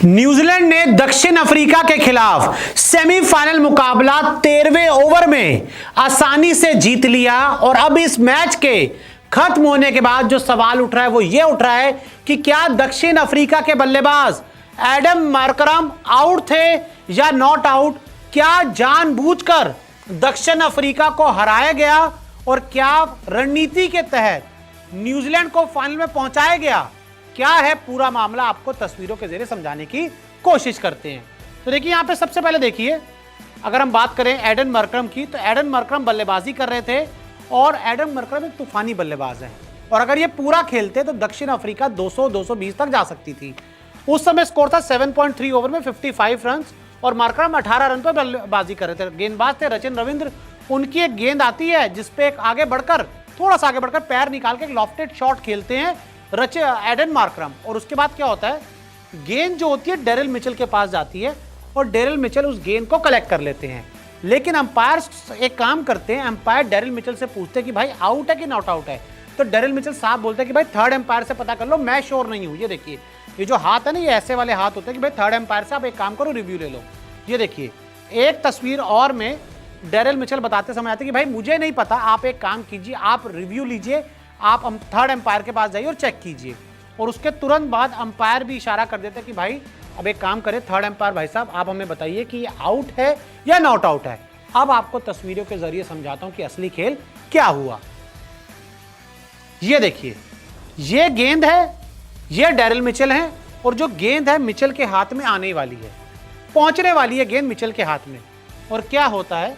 New Zealand ने दक्षिण Africa के खिलाफ सेमीफाइनल मुकाबला 13वें ओवर में आसानी से जीत लिया। और अब इस मैच के खत्म होने के बाद जो सवाल उठ रहा है वो ये उठ रहा है कि क्या दक्षिण अफ्रीका के बल्लेबाज एडम मार्करम आउट थे या नॉट आउट। क्या जानबूझकर दक्षिण अफ्रीका को हराया गया और क्या रणनीति के तहत न्यूजीलैंड को फाइनल में पहुंचाया गया। क्या है पूरा मामला, आपको तस्वीरों के जरिए समझाने की कोशिश करते हैं। तो देखिए यहां पे सबसे पहले देखिए, अगर हम बात करें एडम मार्करम की, तो एडम मार्करम बल्लेबाजी कर रहे थे और एडम मार्करम एक तूफानी बल्लेबाज है और अगर ये पूरा खेलते तो दक्षिण अफ्रीका 200-220 तक जा सकती थी। उस समय स्कोर था 7.3 ओवर में 55 रन और मार्करम 18 रन पर बल्लेबाजी कर रहे थे। गेंदबाज थे रचिन रविंद्र। उनकी एक गेंद आती है जिसपे एक थोड़ा सा आगे बढ़कर पैर निकाल के एक लॉफ्टेड शॉट खेलते हैं एडन मार्करम। और उसके बाद क्या होता है, गेंद जो होती है डेरिल मिचेल के पास जाती है और डेरिल मिचेल उस गेंद को कलेक्ट कर लेते हैं। लेकिन अंपायर एक काम करते हैं, अंपायर डेरिल मिचेल से पूछते हैं कि भाई आउट है कि नॉट आउट है। तो डेरिल मिचेल साहब बोलते हैं कि भाई थर्ड अंपायर से पता कर लो, मैं श्योर नहीं हूं। ये देखिए, ये जो हाथ है ना, ये ऐसे वाले हाथ होते हैं कि भाई थर्ड अंपायर से आप एक काम करो, रिव्यू ले लो। ये देखिए, एक तस्वीर और में डेरिल मिचेल बताते समय आते कि भाई मुझे नहीं पता, आप एक काम कीजिए, आप रिव्यू लीजिए, आप थर्ड अंपायर के पास जाइए और चेक कीजिए। और उसके तुरंत बाद अंपायर भी इशारा कर देते कि भाई अब एक काम करें, थर्ड अंपायर भाई साहब आप हमें बताइए कि ये आउट है या नॉट आउट है। अब आपको तस्वीरों के जरिए समझाता हूं कि असली खेल क्या हुआ। ये देखिए, ये गेंद है, ये डेरिल मिचेल है और जो गेंद है मिचेल के हाथ में आने वाली है, पहुंचने वाली है गेंद मिचेल के हाथ में। और क्या होता है,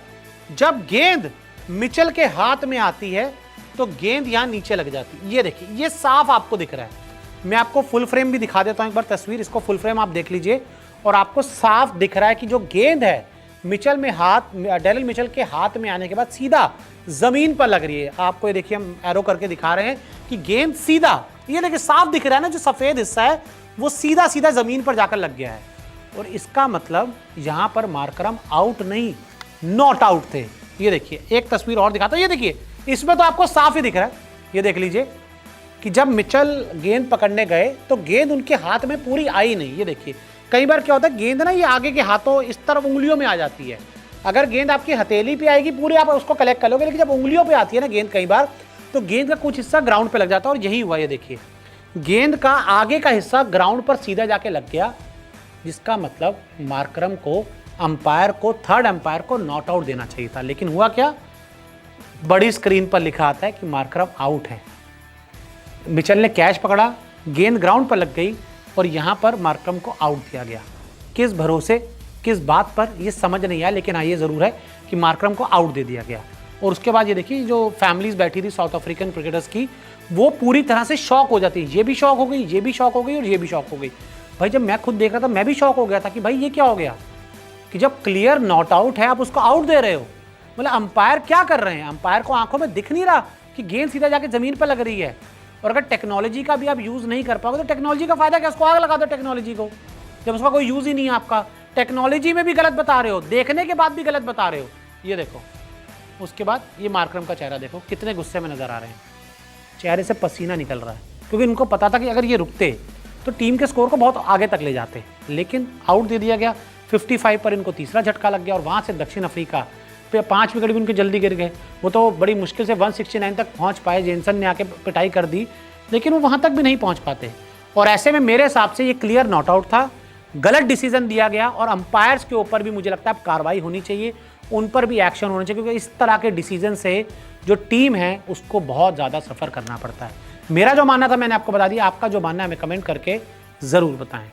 जब गेंद मिचेल के हाथ में आती है तो गेंद यहां नीचे लग जाती है। ये देखिए, ये साफ आपको दिख रहा है। मैं आपको फुल फ्रेम भी दिखा देता हूं एक बार तस्वीर, इसको फुल फ्रेम आप देख लीजिए और आपको साफ दिख रहा है कि जो गेंद है मिचेल में डेरिल मिचेल के हाथ में आने के बाद सीधा जमीन पर लग रही है। आपको ये देखिए, हम एरो करके दिखा रहे हैं कि गेंद सीधा, ये देखिए साफ दिख रहा है ना, जो सफेद हिस्सा है वो सीधा सीधा जमीन पर जाकर लग गया है। और इसका मतलब यहां पर मार्करम आउट नहीं, नॉट आउट थे। ये देखिए, एक तस्वीर और दिखाता हूं। ये देखिए, इसमें तो आपको साफ ही दिख रहा है। ये देख लीजिए कि जब मिचेल गेंद पकड़ने गए तो गेंद उनके हाथ में पूरी आई नहीं। ये देखिए, कई बार क्या होता है, गेंद ना ये आगे के हाथों इस तरफ उंगलियों में आ जाती है। अगर गेंद आपकी हथेली पे आएगी पूरी, आप उसको कलेक्ट कर लोगे, लेकिन जब उंगलियों पे आती है ना गेंद कई बार, तो गेंद का कुछ हिस्सा ग्राउंड पे लग जाता है। और यही हुआ, ये देखिए, गेंद का आगे का हिस्सा ग्राउंड पर सीधा जाके लग गया, जिसका मतलब मार्करम को, अंपायर को, थर्ड अंपायर को नॉट आउट देना चाहिए था। लेकिन हुआ क्या, बड़ी स्क्रीन पर लिखा आता है कि मार्करम आउट है। मिचेल ने कैच पकड़ा, गेंद ग्राउंड पर लग गई और यहां पर मार्करम को आउट दिया गया। किस भरोसे, किस बात पर, यह समझ नहीं आया, लेकिन हाँ ये जरूर है कि मार्करम को आउट दे दिया गया। और उसके बाद ये देखिए, जो फैमिलीज बैठी थी साउथ अफ्रीकन क्रिकेटर्स की, वो पूरी तरह से शॉक हो जाती है। ये भी शॉक हो गई, ये भी शॉक हो गई और ये भी शॉक हो गई। भाई जब मैं खुद देख रहा था मैं भी शॉक हो गया था कि भाई ये क्या हो गया कि जब क्लियर नॉट आउट है आप उसको आउट दे रहे हो। मतलब अंपायर क्या कर रहे हैं, अंपायर को आंखों में दिख नहीं रहा कि गेंद सीधा जाके जमीन पर लग रही है। और अगर टेक्नोलॉजी का भी आप यूज नहीं कर पाओगे तो टेक्नोलॉजी का फायदा क्या, उसको आग लगा दो टेक्नोलॉजी को, जब उसका कोई यूज ही नहीं है आपका। टेक्नोलॉजी में भी गलत बता रहे हो, देखने के बाद भी गलत बता रहे हो। ये देखो, उसके बाद ये मार्करम का चेहरा देखो, कितने गुस्से में नजर आ रहे हैं, चेहरे से पसीना निकल रहा है, क्योंकि उनको पता था कि अगर ये रुकते तो टीम के स्कोर को बहुत आगे तक ले जाते। लेकिन आउट दे दिया गया। 55 पर इनको तीसरा झटका लग गया और वहां से दक्षिण अफ्रीका पे 5 विकेट भी उनके जल्दी गिर गए। वो तो बड़ी मुश्किल से 169 तक पहुंच पाए, जेनसन ने आके पिटाई कर दी, लेकिन वो वहां तक भी नहीं पहुंच पाते। और ऐसे में मेरे हिसाब से ये क्लियर नॉट आउट था, गलत डिसीजन दिया गया। और अंपायर्स के ऊपर भी मुझे लगता है कार्रवाई होनी चाहिए, उन पर भी एक्शन होना चाहिए, क्योंकि इस तरह के डिसीजन से जो टीम है उसको बहुत ज़्यादा सफ़र करना पड़ता है। मेरा जो मानना था मैंने आपको बता दिया, आपका जो मानना है हमें कमेंट करके ज़रूर बताएं।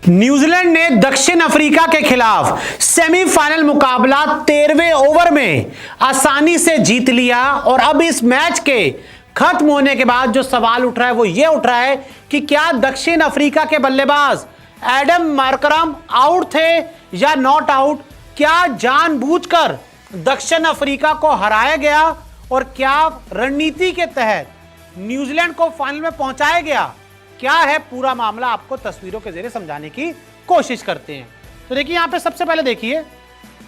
न्यूजीलैंड ने दक्षिण अफ्रीका के खिलाफ सेमीफाइनल मुकाबला 13वें ओवर में आसानी से जीत लिया। और अब इस मैच के खत्म होने के बाद जो सवाल उठ रहा है वो ये उठ रहा है कि क्या दक्षिण अफ्रीका के बल्लेबाज एडम मार्करम आउट थे या नॉट आउट। क्या जानबूझकर दक्षिण अफ्रीका को हराया गया और क्या रणनीति के तहत न्यूजीलैंड को फाइनल में पहुंचाया गया। क्या है पूरा मामला, आपको तस्वीरों के जरिए समझाने की कोशिश करते हैं। तो देखिए, यहां पे सबसे पहले देखिए,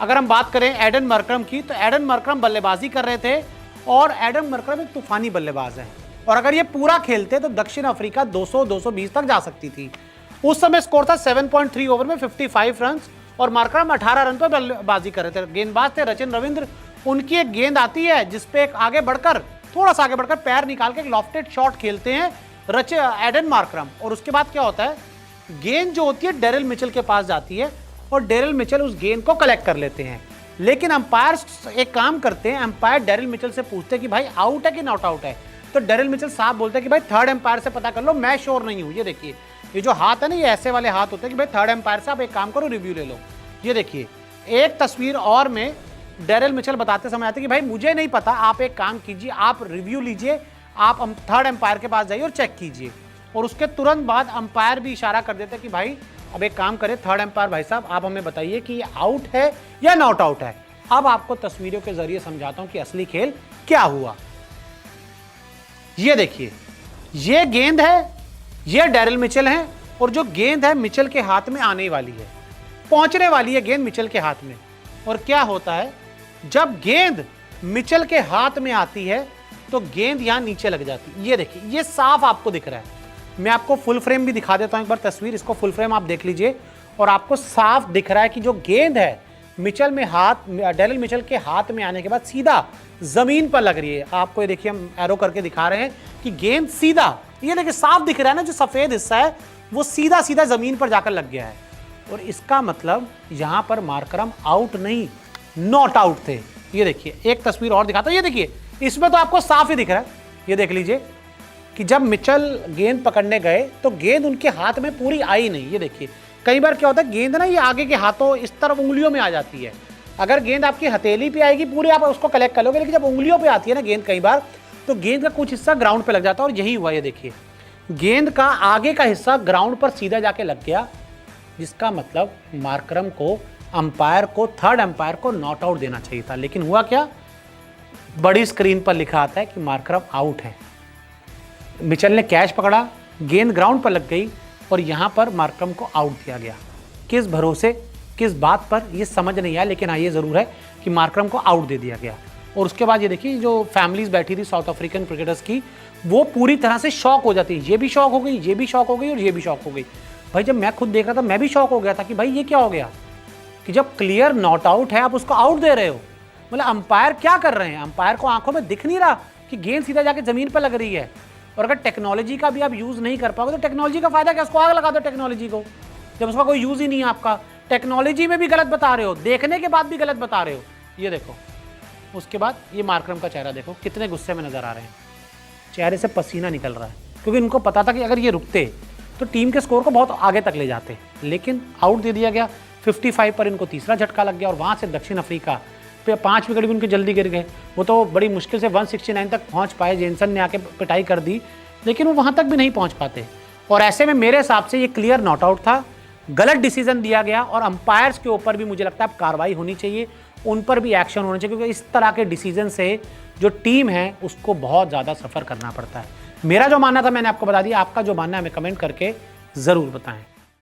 अगर हम बात करें एडम मार्करम की, तो एडम मार्करम बल्लेबाजी कर रहे थे और एडम मार्करम एक तूफानी बल्लेबाज है और अगर ये पूरा खेलते तो दक्षिण अफ्रीका 200-220 तक जा सकती थी। उस समय स्कोर था 7.3 ओवर में 55 रन और मार्करम 18 रन पर बल्लेबाजी कर रहे थे। गेंदबाज थे रचिन रविंद्र, उनकी एक गेंद आती है जिसपे एक आगे बढ़कर, थोड़ा सा आगे बढ़कर पैर निकाल के एक लॉफ्टेड शॉट खेलते हैं एडन मार्करम, और उसके बाद क्या होता है, गेंद जो होती है डेरिल मिचेल के पास जाती है और डेरिल मिचेल उस गेंद को कलेक्ट कर लेते हैं। लेकिन अंपायर एक काम करते हैं, अंपायर डेरिल मिचेल से पूछते हैं कि भाई आउट है कि नॉट आउट है, तो डेरिल मिचेल साहब बोलते हैं कि भाई थर्ड एम्पायर से पता कर लो, मैं श्योर नहीं हूं। ये देखिए, ये जो हाथ है ना, ये ऐसे वाले हाथ होते हैं कि भाई थर्ड एम्पायर से आप एक काम करो, रिव्यू ले लो। ये देखिए, एक तस्वीर और में डेरिल मिचेल बताते समय आते कि भाई मुझे नहीं पता, आप एक काम कीजिए, आप रिव्यू लीजिए, आप थर्ड एम्पायर के पास जाइए और चेक कीजिए। और उसके तुरंत बाद अंपायर भी इशारा कर देते कि भाई अब एक काम करें, थर्ड एम्पायर भाई साहब आप हमें बताइए कि ये आउट है या नॉट आउट है। अब आपको तस्वीरों के जरिए समझाता हूं कि असली खेल क्या हुआ। ये देखिए, ये गेंद है, ये डेरिल मिचेल है, और जो गेंद है मिचेल के हाथ में आने वाली है, पहुंचने वाली है गेंद मिचेल के हाथ में। और क्या होता है, जब गेंद मिचेल के हाथ में आती है तो गेंद यहां नीचे लग जाती है। ये देखिए, ये साफ आपको दिख रहा है। मैं आपको फुल फ्रेम भी दिखा देता हूं एक बार तस्वीर, इसको फुल फ्रेम आप देख लीजिए और आपको साफ दिख रहा है कि जो गेंद है मिचेल में डेरिल मिचेल के हाथ में आने के बाद सीधा जमीन पर लग रही है। आपको ये देखिए, हम एरो करके दिखा रहे हैं कि गेंद सीधा, ये देखिए साफ दिख रहा है ना, जो सफेद हिस्सा है वो सीधा सीधा जमीन पर जाकर लग गया है। और इसका मतलब यहां पर मार्करम आउट नहीं, नॉट आउट थे। ये देखिए, एक तस्वीर और दिखाता हूं, ये देखिए, इसमें तो आपको साफ ही दिख रहा है। ये देख लीजिए कि जब मिचेल गेंद पकड़ने गए तो गेंद उनके हाथ में पूरी आई नहीं। ये देखिए, कई बार क्या होता है, गेंद ना ये आगे के हाथों इस तरफ उंगलियों में आ जाती है। अगर गेंद आपकी हथेली पे आएगी पूरी, आप उसको कलेक्ट कर लोगे, लेकिन जब उंगलियों पे आती है ना गेंद कई बार, तो गेंद का कुछ हिस्सा ग्राउंड पे लग जाता है। और यही हुआ, ये देखिए, गेंद का आगे का हिस्सा ग्राउंड पर सीधा जाके लग गया, जिसका मतलब मार्करम को, अंपायर को, थर्ड अंपायर को नॉट आउट देना चाहिए था। लेकिन हुआ क्या, बड़ी स्क्रीन पर लिखा आता है कि मार्करम आउट है। मिचेल ने कैच पकड़ा, गेंद ग्राउंड पर लग गई और यहां पर मार्करम को आउट दिया गया। किस भरोसे, किस बात पर, ये समझ नहीं आया, लेकिन हाँ ये जरूर है कि मार्करम को आउट दे दिया गया। और उसके बाद ये देखिए, जो फैमिलीज बैठी थी साउथ अफ्रीकन क्रिकेटर्स की, वो पूरी तरह से शॉक हो जाती है। ये भी शॉक हो गई, ये भी शॉक हो गई और ये भी शॉक हो गई। भाई जब मैं खुद देख रहा था मैं भी शॉक हो गया था कि भाई ये क्या हो गया, कि जब क्लियर नॉट आउट है आप उसको आउट दे रहे हो। मतलब अंपायर क्या कर रहे हैं, अंपायर को आंखों में दिख नहीं रहा कि गेंद सीधा जाके जमीन पर लग रही है। और अगर टेक्नोलॉजी का भी आप यूज नहीं कर पाओगे तो टेक्नोलॉजी का फायदा क्या, उसको आग लगा दो टेक्नोलॉजी को, जब उसका कोई यूज ही नहीं है आपका। टेक्नोलॉजी में भी गलत बता रहे हो, देखने के बाद भी गलत बता रहे हो। ये देखो, उसके बाद ये मार्करम का चेहरा देखो, कितने गुस्से में नजर आ रहे हैं, चेहरे से पसीना निकल रहा है, क्योंकि इनको पता था कि अगर ये रुकते तो टीम के स्कोर को बहुत आगे तक ले जाते, लेकिन आउट दे दिया गया। 55 पर इनको तीसरा झटका लग गया और वहाँ से दक्षिण अफ्रीका पे 5 विकेट भी उनके जल्दी गिर गए। वो तो बड़ी मुश्किल से 169 तक पहुँच पाए, जेनसन ने आके पिटाई कर दी, लेकिन वो वहाँ तक भी नहीं पहुँच पाते। और ऐसे में मेरे हिसाब से ये क्लियर नॉट आउट था, गलत डिसीजन दिया गया। और अंपायर्स के ऊपर भी मुझे लगता है कार्रवाई होनी चाहिए, उन पर भी एक्शन होना चाहिए, क्योंकि इस तरह के डिसीजन से जो टीम है उसको बहुत ज़्यादा सफ़र करना पड़ता है। मेरा जो मानना था मैंने आपको बता दिया, आपका जो मानना है हमें कमेंट करके ज़रूर बताएं।